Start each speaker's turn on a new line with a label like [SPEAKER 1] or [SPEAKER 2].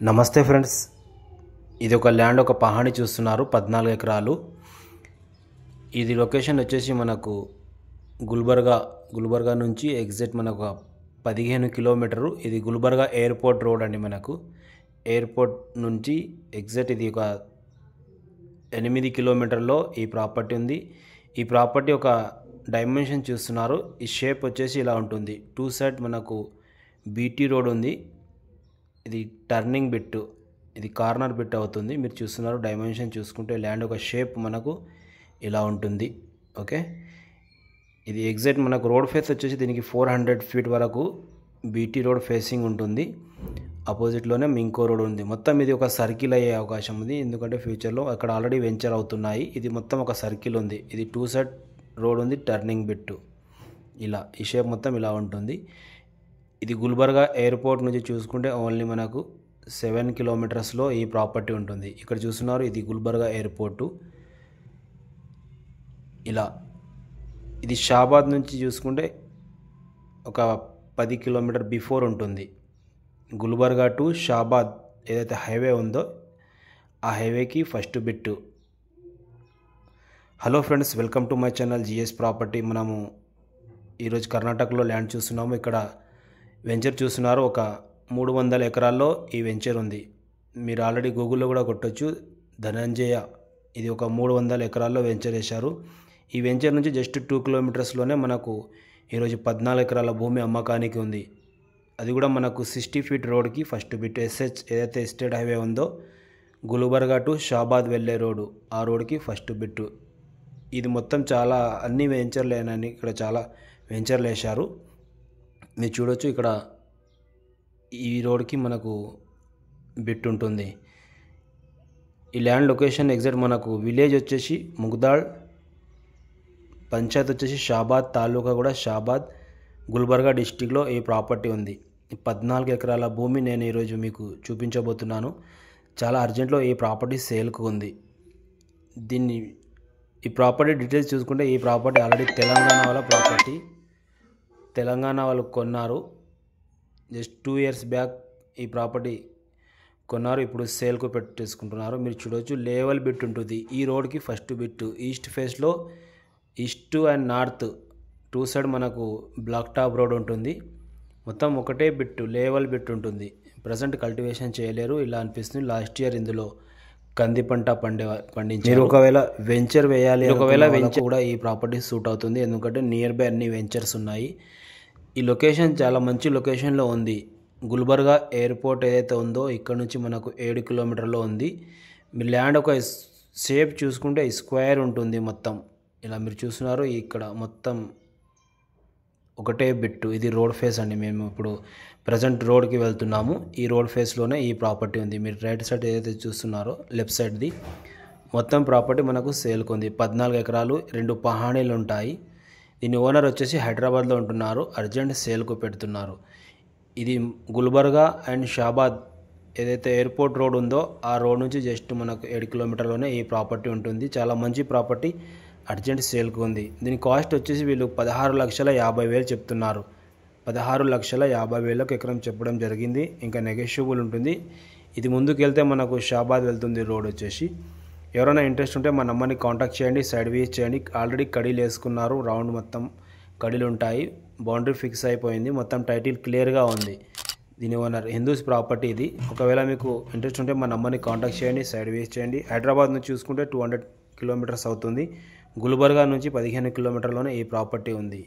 [SPEAKER 1] నమస్తే ఫ్రెండ్స్, ఇది ఒక ల్యాండ్, ఒక పహాణి చూస్తున్నారు. 14 ఎకరాలు. ఇది లొకేషన్ వచ్చేసి మనకు గుల్బర్గా నుంచి ఎగ్జాక్ట్ మనకు 15 కిలోమీటరు. ఇది గుల్బర్గా ఎయిర్పోర్ట్ రోడ్ అండి. మనకు ఎయిర్పోర్ట్ నుంచి ఎగ్జాక్ట్ ఇది ఒక 8 కిలోమీటర్లో ఈ ప్రాపర్టీ ఉంది. ఈ ప్రాపర్టీ ఒక డైమెన్షన్ చూస్తున్నారు. ఈ షేప్ వచ్చేసి ఇలా ఉంటుంది. 2 సైడ్ మనకు బీటీ రోడ్ ఉంది. ఇది టర్నింగ్ బిట్, ఇది కార్నర్ బిట్ అవుతుంది. మీరు చూస్తున్నారు డైమెన్షన్ చూసుకుంటే ల్యాండ్ ఒక షేప్ మనకు ఇలా ఉంటుంది. ఓకే, ఇది ఎగ్జాక్ట్ మనకు రోడ్ ఫేస్ వచ్చేసి దీనికి 400 ఫీట్ వరకు బీటీ రోడ్ ఫేసింగ్ ఉంటుంది. అపోజిట్లోనే ఇంకో రోడ్ ఉంది. మొత్తం ఇది ఒక సర్కిల్ అయ్యే అవకాశం ఉంది, ఎందుకంటే ఫ్యూచర్లో అక్కడ ఆల్రెడీ వెంచర్ అవుతున్నాయి. ఇది మొత్తం ఒక సర్కిల్ ఉంది. ఇది 2 సైడ్ రోడ్ ఉంది, టర్నింగ్ బిట్ ఇలా ఈ షేప్ మొత్తం ఇలా ఉంటుంది. ఇది గుల్బర్గా ఎయిర్పోర్ట్ నుంచి చూసుకుంటే ఓన్లీ మనకు 7 కిలోమీటర్స్లో ఈ ప్రాపర్టీ ఉంటుంది. ఇక్కడ చూస్తున్నారు, ఇది గుల్బర్గా ఎయిర్పోర్టు. ఇలా ఇది షాబాద్ నుంచి చూసుకుంటే ఒక 10 కిలోమీటర్ బిఫోర్ ఉంటుంది. గుల్బర్గా టు షాబాద్ ఏదైతే హైవే ఉందో ఆ హైవేకి first bit. Hello friends, welcome to my channel GS property. మనము ఈరోజు కర్ణాటకలో ల్యాండ్ చూస్తున్నాము. ఇక్కడ వెంచర్ చూస్తున్నారు. ఒక 300 ఎకరాల్లో ఈ వెంచర్ ఉంది. మీరు ఆల్రెడీ గూగుల్లో కూడా కొట్టొచ్చు, ధనంజయ. ఇది ఒక 300 ఎకరాల్లో వెంచర్ వేశారు. ఈ వెంచర్ నుంచి జస్ట్ 2 కిలోమీటర్స్లోనే మనకు ఈరోజు 14 ఎకరాల భూమి అమ్మకానికి ఉంది. అది కూడా మనకు 60 ఫీట్ రోడ్కి ఫస్ట్ బిట్. ఎస్హెచ్ ఏదైతే స్టేట్ హైవే ఉందో గుల్బర్గా టు షాబాద్ వెళ్ళే రోడ్డు, ఆ రోడ్కి ఫస్ట్ బిట్టు. ఇది మొత్తం చాలా అన్ని వెంచర్లేనని ఇక్కడ చాలా వెంచర్లు వేశారు. మీరు చూడొచ్చు, ఇక్కడ ఈ రోడ్కి మనకు బిట్ ఉంటుంది. ఈ ల్యాండ్ లొకేషన్ ఎగ్జాక్ట్ మనకు విలేజ్ వచ్చేసి ముగ్దాల్, పంచాయత్ వచ్చేసి షాబాద్, తాలూకా కూడా షాబాద్, గుల్బర్గా డిస్టిక్లో ఈ ప్రాపర్టీ ఉంది. 14 ఎకరాల భూమి నేను ఈరోజు మీకు చూపించబోతున్నాను. చాలా అర్జెంట్లో ఈ ప్రాపర్టీ సేల్కు ఉంది. ఈ ప్రాపర్టీ డీటెయిల్స్ చూసుకుంటే ఈ ప్రాపర్టీ ఆల్రెడీ తెలంగాణ వాళ్ళ ప్రాపర్టీ. తెలంగాణ వాళ్ళు కొన్నారు. జస్ట్ 2 ఇయర్స్ బ్యాక్ ఈ ప్రాపర్టీ కొన్నారు. ఇప్పుడు సేల్కు పెట్టేసుకుంటున్నారు. మీరు చూడవచ్చు, లేవల్ బిట్ ఉంటుంది. ఈ రోడ్కి ఫస్ట్ బిట్. ఈస్ట్ ఫేస్లో ఈస్ట్ అండ్ నార్త్ 2 సైడ్ మనకు బ్లాక్ టాప్ రోడ్ ఉంటుంది. మొత్తం ఒకటే బిట్, లేవల్ బిట్ ఉంటుంది. ప్రజెంట్ కల్టివేషన్ చేయలేరు, ఇలా అనిపిస్తుంది. లాస్ట్ ఇయర్ ఇందులో కంది పంట పండించారు. మీరు ఒకవేళ వెంచర్ వేయాలి, ఒకవేళ వెంచర్ కూడా ఈ ప్రాపర్టీ సూట్ అవుతుంది, ఎందుకంటే నియర్ బై అన్ని వెంచర్స్ ఉన్నాయి. ఈ లొకేషన్ చాలా మంచి లొకేషన్లో ఉంది. గుల్బర్గా ఎయిర్పోర్ట్ ఏదైతే ఉందో ఇక్కడ నుంచి మనకు 7 కిలోమీటర్లో ఉంది. మీ ల్యాండ్ ఒక షేప్ చూసుకుంటే స్క్వేర్ ఉంటుంది మొత్తం. ఇలా మీరు చూస్తున్నారు, ఇక్కడ మొత్తం ఒకటే బిట్టు. ఇది రోడ్ ఫేస్ అండి. మేము ఇప్పుడు ప్రజెంట్ రోడ్కి వెళ్తున్నాము. ఈ రోడ్ ఫేస్లోనే ఈ ప్రాపర్టీ ఉంది. మీరు రైట్ సైడ్ ఏదైతే చూస్తున్నారో లెఫ్ట్ సైడ్ది మొత్తం ప్రాపర్టీ మనకు సేల్కి ఉంది. 14 ఎకరాలు, 2 పహాణీలు ఉంటాయి. దీని ఓనర్ వచ్చేసి హైదరాబాద్లో ఉంటున్నారు. అర్జెంట్ సేల్కు పెడుతున్నారు. ఇది గుల్బర్గా అండ్ షాబాద్ ఏదైతే ఎయిర్పోర్ట్ రోడ్ ఉందో ఆ రోడ్ నుంచి జస్ట్ మనకు 7 కిలోమీటర్లోనే ఈ ప్రాపర్టీ ఉంటుంది. చాలా మంచి ప్రాపర్టీ, అర్జెంట్ సేల్కు ఉంది. దీని కాస్ట్ వచ్చేసి వీళ్ళు 16,50,000 చెప్తున్నారు. 16,50,000 ఎకరం చెప్పడం జరిగింది. ఇంకా నెగోషియబుల్ ఉంటుంది. ఇది ముందుకు వెళ్తే మనకు షాబాద్ వెళ్తుంది రోడ్ వచ్చేసి. ఎవరైనా ఇంట్రెస్ట్ ఉంటే మా నంబర్ని కాంటాక్ట్ చేయండి, సైడ్ విజిట్ చేయండి. ఆల్రెడీ కడీలు వేసుకున్నారు, రౌండ్ మొత్తం కడీలు ఉంటాయి. బౌండరీ ఫిక్స్ అయిపోయింది, మొత్తం టైటిల్ క్లియర్గా ఉంది. దీని ఓనర్ హిందూస్ ప్రాపర్టీ ఇది. ఒకవేళ మీకు ఇంట్రెస్ట్ ఉంటే మా నంబర్ని కాంటాక్ట్ చేయండి, సైడ్ విజిట్ చేయండి. హైదరాబాద్ నుంచి చూసుకుంటే 200 కిలోమీటర్స్ అవుతుంది. గుల్బర్గా నుంచి 15 కిలోమీటర్లోనే ఈ ప్రాపర్టీ ఉంది.